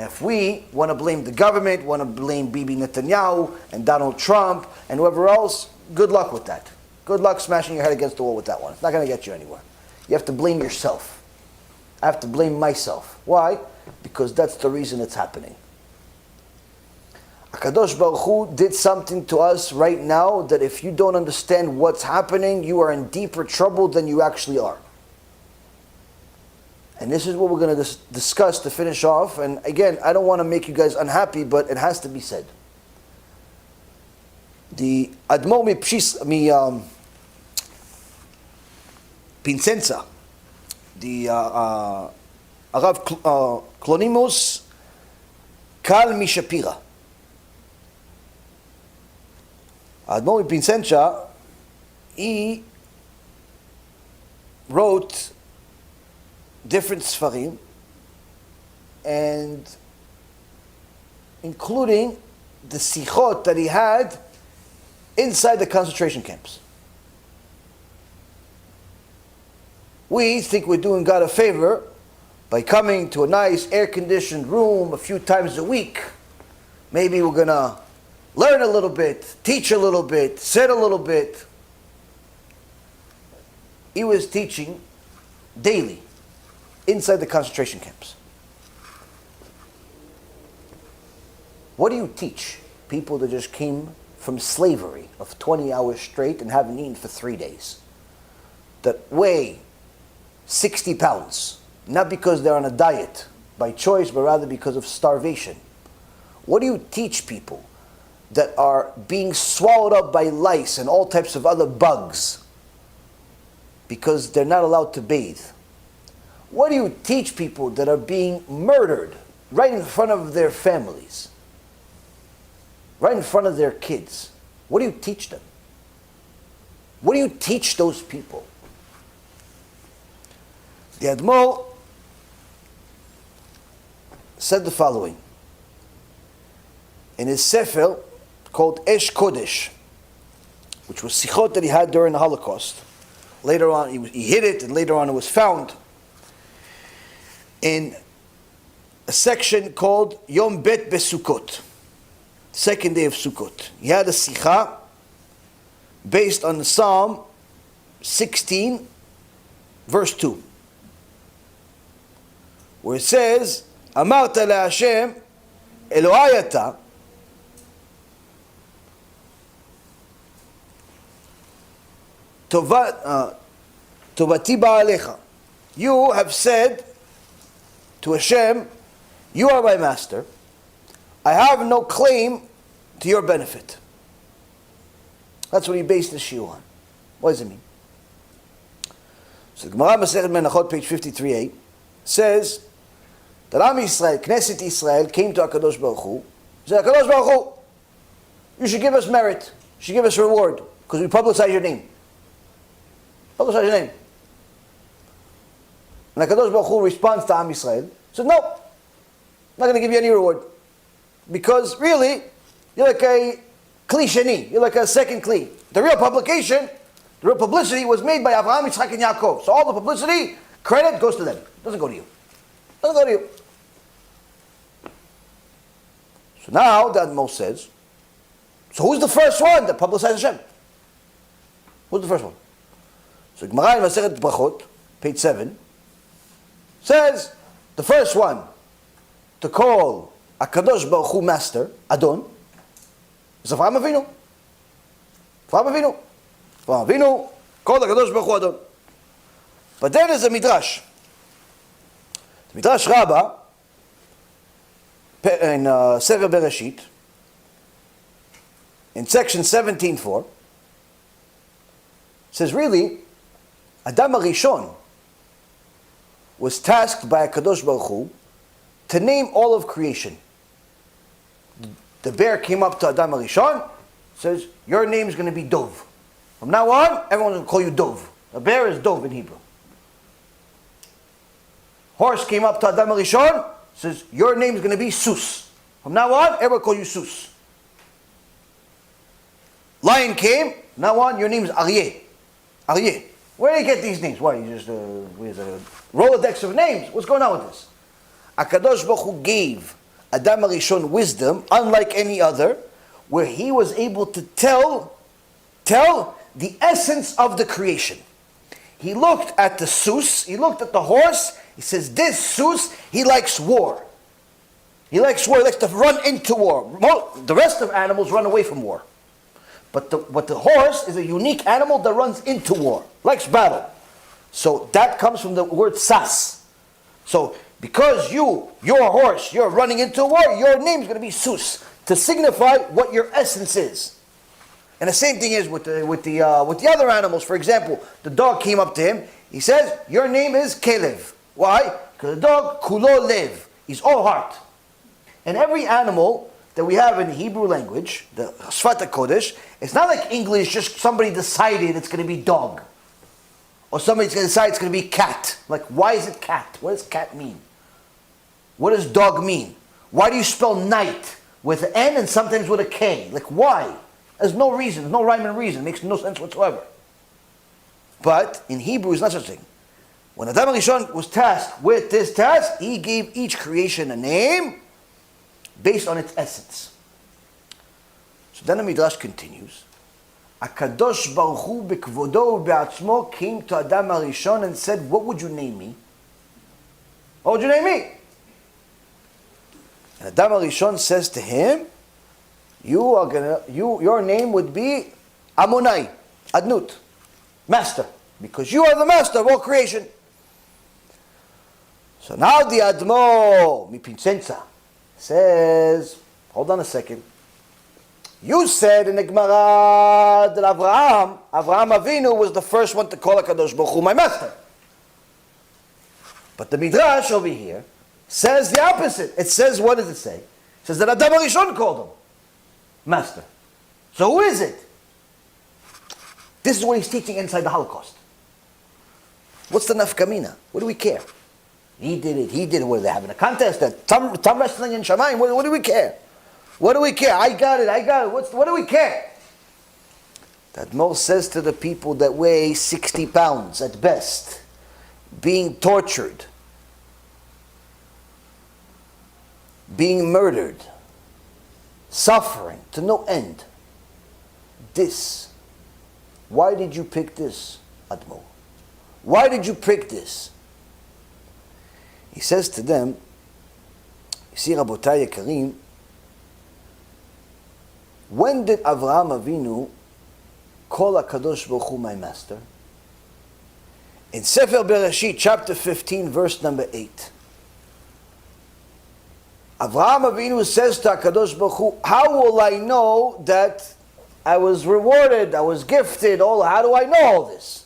And if we want to blame the government, want to blame Bibi Netanyahu and Donald Trump and whoever else, good luck with that. Good luck smashing your head against the wall with that one. It's not going to get you anywhere. You have to blame yourself. I have to blame myself. Why? Because that's the reason it's happening. HaKadosh Baruch Hu did something to us right now that if you don't understand what's happening, you are in deeper trouble than you actually are. And this is what we're going to discuss to finish off. And again, I don't want to make you guys unhappy, but it has to be said. The Admo mi Piaseczner, the Arav Klonimus Kal mi Shapira. Admo mi Piaseczner, he wrote different Sfarim, and including the Sichot that he had inside the concentration camps. We think we're doing God a favor by coming to a nice air-conditioned room a few times a week. Maybe we're going to learn a little bit, teach a little bit, sit a little bit. He was teaching daily inside the concentration camps. What do you teach people that just came from slavery of 20 hours straight and haven't eaten for 3 days, that weigh 60 pounds, not because they're on a diet by choice, but rather because of starvation? What do you teach people that are being swallowed up by lice and all types of other bugs because they're not allowed to bathe? What do you teach people that are being murdered right in front of their families? Right in front of their kids? What do you teach them? What do you teach those people? The Admo said the following in his Sefer called Esh Kodesh, which was Sichot that he had during the Holocaust. Later on, he hid it, and later on it was found in a section called Yom Bet Besukot, Second Day of Sukkot. He had a Sikha based on Psalm 16, verse 2, where it says, Amarta leHashem Elohai ata, Tovati ba'alecha. You have said to Hashem, you are my master. I have no claim to your benefit. That's what he based the shiur on. What does it mean? So the Gemara Masechet Menachot, page 53a, says that Am Yisrael, Knesset Yisrael, came to HaKadosh Baruch Hu, said, HaKadosh Baruch Hu, you should give us merit, you should give us reward, because we publicize your name. Publicize your name. And HaKadosh Baruch Hu responds to Am Yisrael, said, no, I'm not going to give you any reward. Because really, you're like a kli sheni, you're like a second kli. The real publication, the real publicity was made by Avraham, Yitzchak, and Yaakov. So all the publicity, credit goes to them. It doesn't go to you. It doesn't go to you. So now, the Admo says, so who's the first one that publicized Hashem? Who's the first one? So Gemara in Masechet Brachot, page 7, says, the first one to call HaKadosh Baruch Hu Master, Adon, is Avraham Avinu. Avraham Avinu. Avraham Avinu called HaKadosh Baruch Hu Adon. But then there's a Midrash. The Midrash Rabbah, in Sefer Bereshit, in section 17.4, says really, Adam HaRishon was tasked by HaKadosh Baruch Hu to name all of creation. The bear came up to Adam HaRishon, says, your name is going to be Dov. From now on, everyone's going to call you Dov. The bear is Dov in Hebrew. Horse came up to Adam HaRishon, says, your name is going to be Sus. From now on, everyone will call you Sus. Lion came, now on, your name is Aryeh. Aryeh. Where do you get these names? Why, you just a Rolodex of names? What's going on with this? HaKadosh Baruch Hu gave Adam HaRishon wisdom, unlike any other, where he was able to tell the essence of the creation. He looked at the sus, he looked at the horse, he says, this sus, he likes war. He likes war, he likes to run into war. The rest of animals run away from war. But the horse is a unique animal that runs into war, likes battle. So that comes from the word sas. So because your horse, you're running into war, your name's going to be sus, to signify what your essence is. And the same thing is with the other animals. For example, the dog came up to him. He says, your name is Kelev. Why? Because the dog, kulo lev, he's all heart. And every animal that we have in the Hebrew language, the Sfat Kodesh, it's not like English, just somebody decided it's going to be dog. Or somebody's going to decide it's going to be cat. Like, why is it cat? What does cat mean? What does dog mean? Why do you spell night with an N and sometimes with a K? Like, why? There's no reason, there's no rhyme and reason. It makes no sense whatsoever. But in Hebrew, it's not such a thing. When Adam HaRishon was tasked with this task, he gave each creation a name based on its essence. So then the Midrash continues. HaKadosh Baruch Hu b'kvodo u'be'atzmo came to Adam HaRishon and said, what would you name me? What would you name me? And Adam HaRishon says to him, your name would be Amonai, Adnut, Master, because you are the master of all creation. So now the Admo, Mipincenza, says, hold on a second. You said in the Gemara that Avraham Avinu was the first one to call HaKadosh Baruch Hu my master. But the Midrash over here says the opposite. It says, what does it say? It says that Adam HaRishon called him master. So who is it? This is what he's teaching inside the Holocaust. What's the nafkamina? What do we care? He did it. What are they having a contest? Thumb wrestling in Shamayim? What do we care? What do we care? I got it. What do we care? That Mo says to the people that weigh 60 pounds at best, being tortured, being murdered, suffering to no end. Why did you pick this, Admo? Why did you pick this? He says to them, you see, Rabotai Yekarim, when did Avraham Avinu call HaKadosh Baruch Hu my master? In Sefer Bereshit, chapter 15, verse number 8. Avraham Avinu says to HaKadosh Baruch Hu, how will I know that I was rewarded, I was gifted, how do I know all this?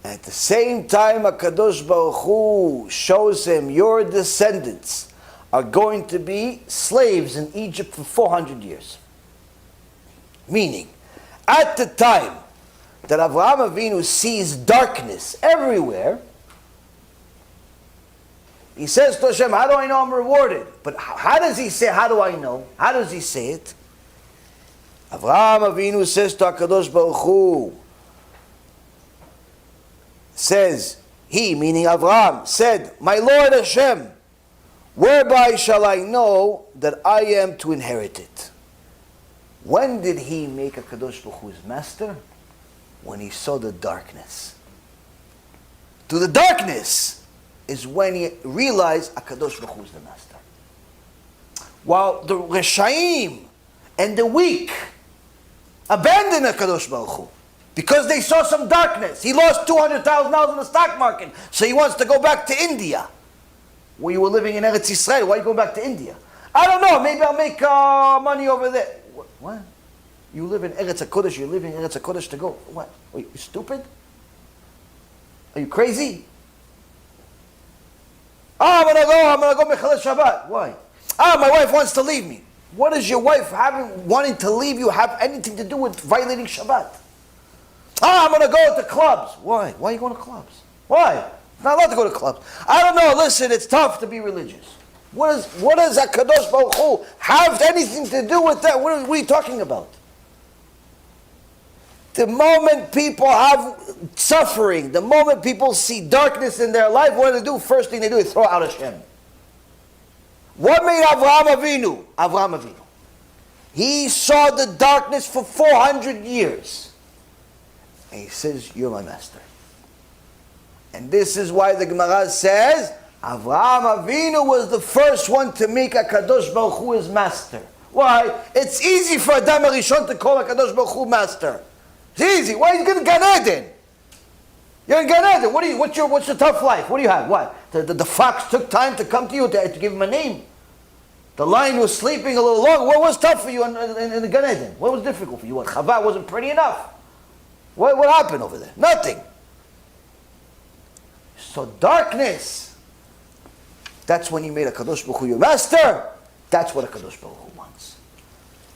At the same time, HaKadosh Baruch Hu shows him, your descendants are going to be slaves in Egypt for 400 years. Meaning, at the time that Avraham Avinu sees darkness everywhere, he says to Hashem, how do I know I'm rewarded? But how does he say, how do I know? How does he say it? Avraham Avinu says to HaKadosh Baruch Hu, says, he, meaning Avraham, said, my Lord Hashem, whereby shall I know that I am to inherit it? When did he make HaKadosh Baruch Hu his master? When he saw the darkness. Through the darkness is when he realized HaKadosh Baruch Hu is the master. While the Reshaim and the weak abandoned HaKadosh Baruch Hu because they saw some darkness. He lost $200,000 in the stock market, so he wants to go back to India. Where you were living in Eretz Yisrael, why are you going back to India? I don't know, maybe I'll make money over there. What? You live in Eretz HaKodesh, you're leaving Eretz HaKodesh to go. What? Are you stupid? Are you crazy? I'm gonna go Mechalel Shabbat. Why? My wife wants to leave me. What does your wife wanting to leave you have anything to do with violating Shabbat? I'm going to go to clubs. Why? Why are you going to clubs? Why? You're not allowed to go to clubs. I don't know. Listen, it's tough to be religious. What does HaKadosh Baruch Hu have anything to do with that? What are you talking about? The moment people have suffering, the moment people see darkness in their life, what do they do? First thing they do is throw out Hashem. What made Avraham Avinu? Avraham Avinu. He saw the darkness for 400 years. And he says, you're my master. And this is why the Gemara says, Avraham Avinu was the first one to make HaKadosh Baruch Hu his master. Why? It's easy for Adam HaRishon to call HaKadosh Baruch Hu master. It's easy. Why are you going to Gan Eden? You're in Gan Eden. What's your tough life? What do you have? What? The fox took time to come to you to give him a name. The lion was sleeping a little long. What was tough for you in the Gan Eden? What was difficult for you? What? Chava wasn't pretty enough. What happened over there? Nothing. So darkness, that's when you made HaKadosh Baruch Hu your master. That's what HaKadosh Baruch Hu wants.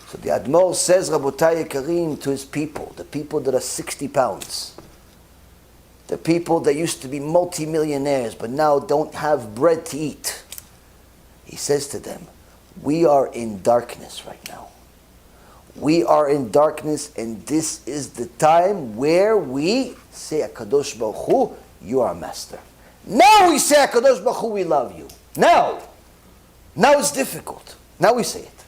So the Admor says, Rabotai Yekarim, to his people, the people that are 60 pounds, the people that used to be multimillionaires but now don't have bread to eat. He says to them, we are in darkness right now. We are in darkness, and this is the time where we say, HaKadosh Baruch Hu, you are a master. Now we say, HaKadosh Baruch Hu, we love you. Now it's difficult. Now we say it.